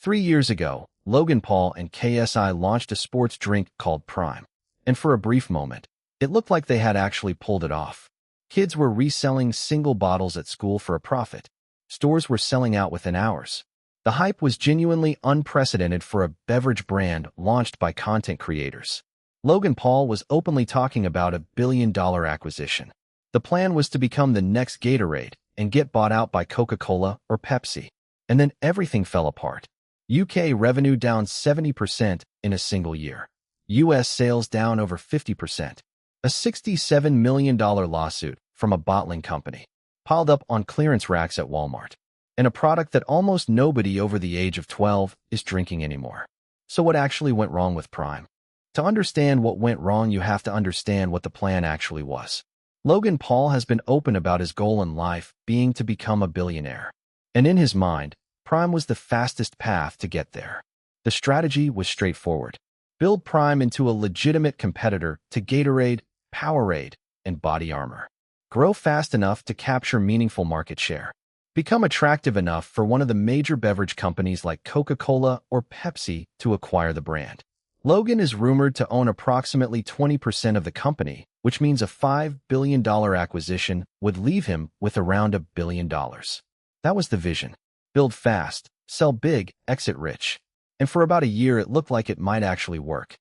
3 years ago, Logan Paul and KSI launched a sports drink called Prime. And for a brief moment, it looked like they had actually pulled it off. Kids were reselling single bottles at school for a profit. Stores were selling out within hours. The hype was genuinely unprecedented for a beverage brand launched by content creators. Logan Paul was openly talking about $1 billion acquisition. The plan was to become the next Gatorade and get bought out by Coca-Cola or Pepsi. And then everything fell apart. UK revenue down 70% in a single year. US sales down over 50%. A $67 million lawsuit from a bottling company piled up on clearance racks at Walmart. And a product that almost nobody over the age of 12 is drinking anymore. So what actually went wrong with Prime? To understand what went wrong, you have to understand what the plan actually was. Logan Paul has been open about his goal in life being to become a billionaire. And in his mind, Prime was the fastest path to get there. The strategy was straightforward. Build Prime into a legitimate competitor to Gatorade, Powerade, and Body Armor. Grow fast enough to capture meaningful market share. Become attractive enough for one of the major beverage companies like Coca-Cola or Pepsi to acquire the brand. Logan is rumored to own approximately 20% of the company, which means a $5 billion acquisition would leave him with around $1 billion. That was the vision. Build fast, sell big, exit rich. And for about a year, it looked like it might actually work.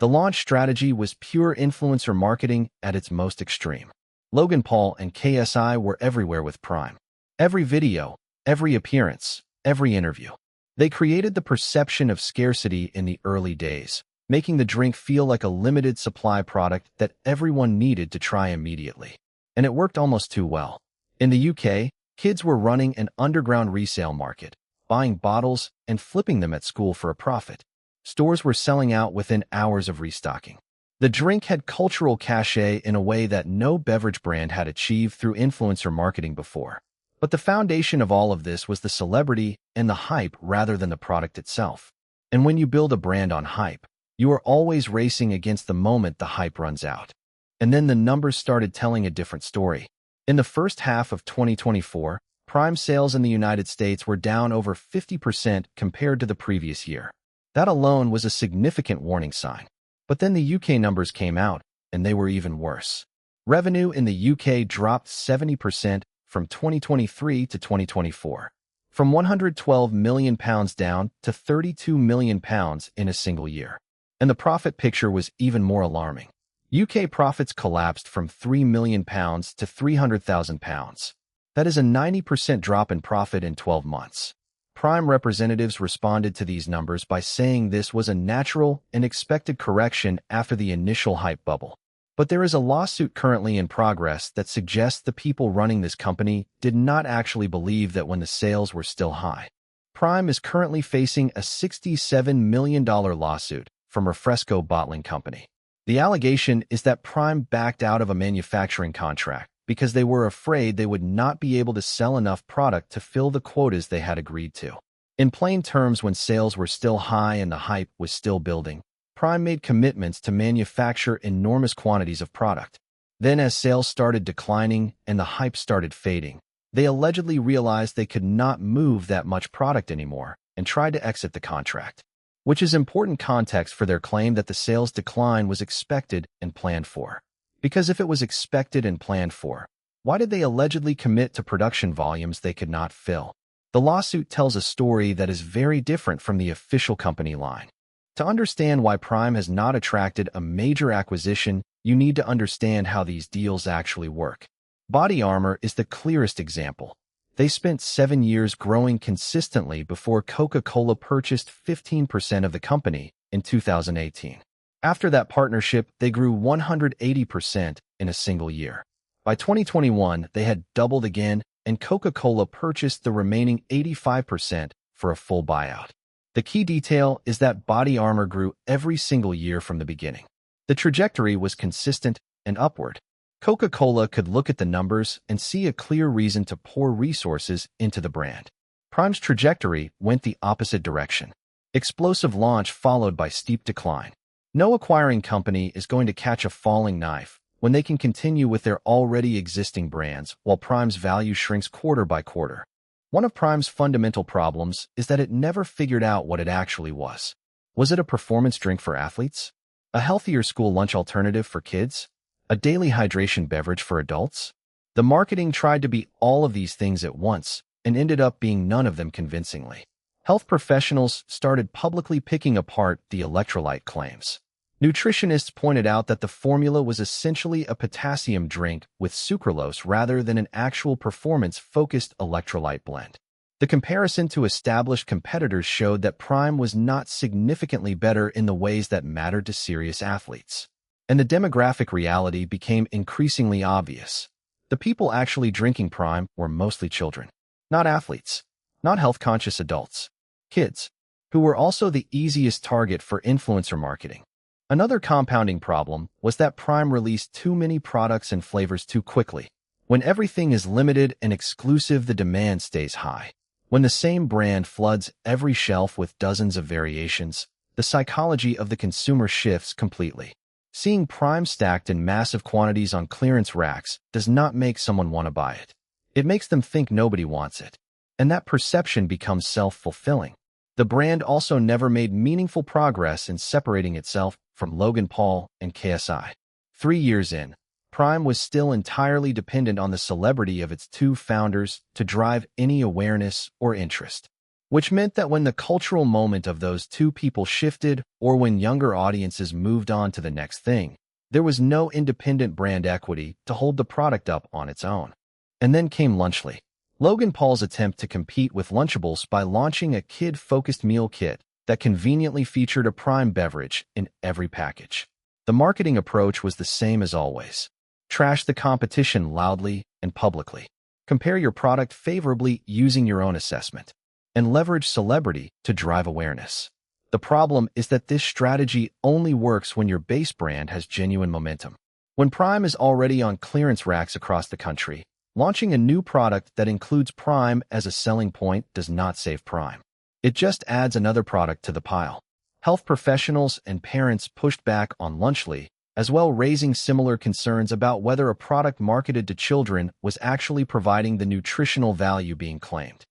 The launch strategy was pure influencer marketing at its most extreme. Logan Paul and KSI were everywhere with Prime. Every video, every appearance, every interview. They created the perception of scarcity in the early days, making the drink feel like a limited supply product that everyone needed to try immediately. And it worked almost too well. In the UK, kids were running an underground resale market, buying bottles and flipping them at school for a profit. Stores were selling out within hours of restocking. The drink had cultural cachet in a way that no beverage brand had achieved through influencer marketing before. But the foundation of all of this was the celebrity and the hype rather than the product itself. And when you build a brand on hype, you are always racing against the moment the hype runs out. And then the numbers started telling a different story. In the first half of 2024, Prime sales in the United States were down over 50% compared to the previous year. That alone was a significant warning sign. But then the UK numbers came out, and they were even worse. Revenue in the UK dropped 70% from 2023 to 2024, from £112 million down to £32 million in a single year. And the profit picture was even more alarming. UK profits collapsed from £3 million to £300,000. That is a 90% drop in profit in 12 months. Prime representatives responded to these numbers by saying this was a natural and expected correction after the initial hype bubble. But there is a lawsuit currently in progress that suggests the people running this company did not actually believe that when the sales were still high. Prime is currently facing a $67 million lawsuit from Refresco Bottling Company. The allegation is that Prime backed out of a manufacturing contract because they were afraid they would not be able to sell enough product to fill the quotas they had agreed to. In plain terms, when sales were still high and the hype was still building, Prime made commitments to manufacture enormous quantities of product. Then as sales started declining and the hype started fading, they allegedly realized they could not move that much product anymore and tried to exit the contract. Which is important context for their claim that the sales decline was expected and planned for. Because if it was expected and planned for, why did they allegedly commit to production volumes they could not fill? The lawsuit tells a story that is very different from the official company line. To understand why Prime has not attracted a major acquisition, you need to understand how these deals actually work. Body Armor is the clearest example. They spent 7 years growing consistently before Coca-Cola purchased 15% of the company in 2018. After that partnership, they grew 180% in a single year. By 2021, they had doubled again, and Coca-Cola purchased the remaining 85% for a full buyout. The key detail is that Body Armor grew every single year from the beginning. The trajectory was consistent and upward. Coca-Cola could look at the numbers and see a clear reason to pour resources into the brand. Prime's trajectory went the opposite direction. Explosive launch followed by steep decline. No acquiring company is going to catch a falling knife when they can continue with their already existing brands while Prime's value shrinks quarter by quarter. One of Prime's fundamental problems is that it never figured out what it actually was. Was it a performance drink for athletes? A healthier school lunch alternative for kids? A daily hydration beverage for adults? The marketing tried to be all of these things at once and ended up being none of them convincingly. Health professionals started publicly picking apart the electrolyte claims. Nutritionists pointed out that the formula was essentially a potassium drink with sucralose rather than an actual performance-focused electrolyte blend. The comparison to established competitors showed that Prime was not significantly better in the ways that mattered to serious athletes. And the demographic reality became increasingly obvious. The people actually drinking Prime were mostly children, not athletes, not health-conscious adults, kids, who were also the easiest target for influencer marketing. Another compounding problem was that Prime released too many products and flavors too quickly. When everything is limited and exclusive, the demand stays high. When the same brand floods every shelf with dozens of variations, the psychology of the consumer shifts completely. Seeing Prime stacked in massive quantities on clearance racks does not make someone want to buy it. It makes them think nobody wants it. And that perception becomes self-fulfilling. The brand also never made meaningful progress in separating itself from Logan Paul and KSI. 3 years in, Prime was still entirely dependent on the celebrity of its two founders to drive any awareness or interest, which meant that when the cultural moment of those two people shifted or when younger audiences moved on to the next thing, there was no independent brand equity to hold the product up on its own. And then came Lunchly, Logan Paul's attempt to compete with Lunchables by launching a kid-focused meal kit that conveniently featured a Prime beverage in every package. The marketing approach was the same as always. Trash the competition loudly and publicly. Compare your product favorably using your own assessment. And leverage celebrity to drive awareness. The problem is that this strategy only works when your base brand has genuine momentum. When Prime is already on clearance racks across the country, launching a new product that includes Prime as a selling point does not save Prime. It just adds another product to the pile. Health professionals and parents pushed back on Lunchly, as well, raising similar concerns about whether a product marketed to children was actually providing the nutritional value being claimed.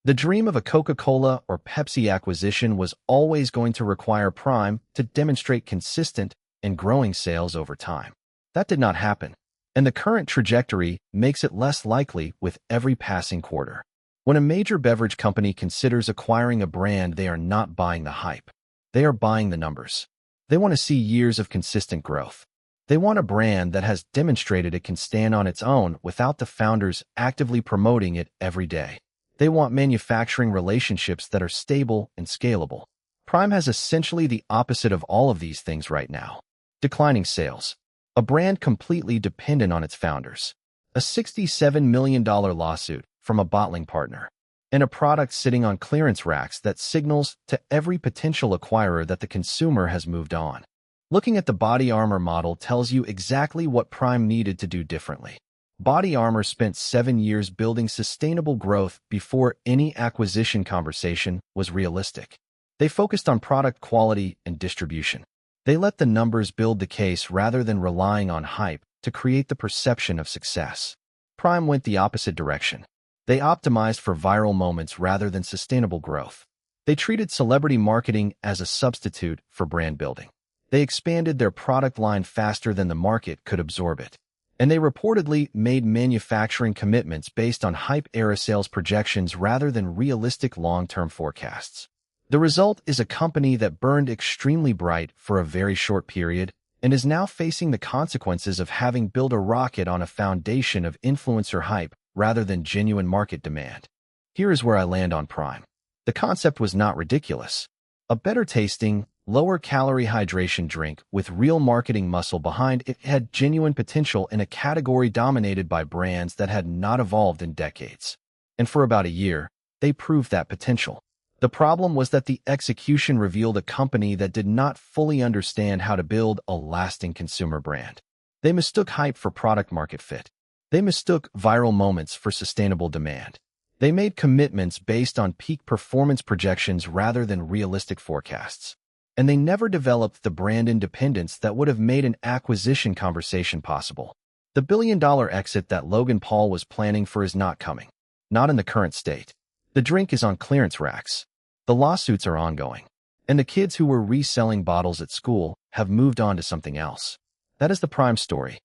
The dream of a Coca-Cola or Pepsi acquisition was always going to require Prime to demonstrate consistent and growing sales over time. That did not happen, and the current trajectory makes it less likely with every passing quarter. When a major beverage company considers acquiring a brand, they are not buying the hype. They are buying the numbers. They want to see years of consistent growth. They want a brand that has demonstrated it can stand on its own without the founders actively promoting it every day. They want manufacturing relationships that are stable and scalable. Prime has essentially the opposite of all of these things right now. Declining sales. A brand completely dependent on its founders. A $67 million lawsuit from a bottling partner. And a product sitting on clearance racks that signals to every potential acquirer that the consumer has moved on. Looking at the Body Armor model tells you exactly what Prime needed to do differently. Body Armor spent 7 years building sustainable growth before any acquisition conversation was realistic. They focused on product quality and distribution. They let the numbers build the case rather than relying on hype to create the perception of success. Prime went the opposite direction. They optimized for viral moments rather than sustainable growth. They treated celebrity marketing as a substitute for brand building. They expanded their product line faster than the market could absorb it. And they reportedly made manufacturing commitments based on hype-era sales projections rather than realistic long-term forecasts. The result is a company that burned extremely bright for a very short period and is now facing the consequences of having built a rocket on a foundation of influencer hype rather than genuine market demand. Here is where I land on Prime. The concept was not ridiculous. A better tasting, lower-calorie hydration drink with real marketing muscle behind it had genuine potential in a category dominated by brands that had not evolved in decades. And for about a year, they proved that potential. The problem was that the execution revealed a company that did not fully understand how to build a lasting consumer brand. They mistook hype for product-market fit. They mistook viral moments for sustainable demand. They made commitments based on peak performance projections rather than realistic forecasts. And they never developed the brand independence that would have made an acquisition conversation possible. The billion-dollar exit that Logan Paul was planning for is not coming. Not in the current state. The drink is on clearance racks. The lawsuits are ongoing. And the kids who were reselling bottles at school have moved on to something else. That is the Prime story.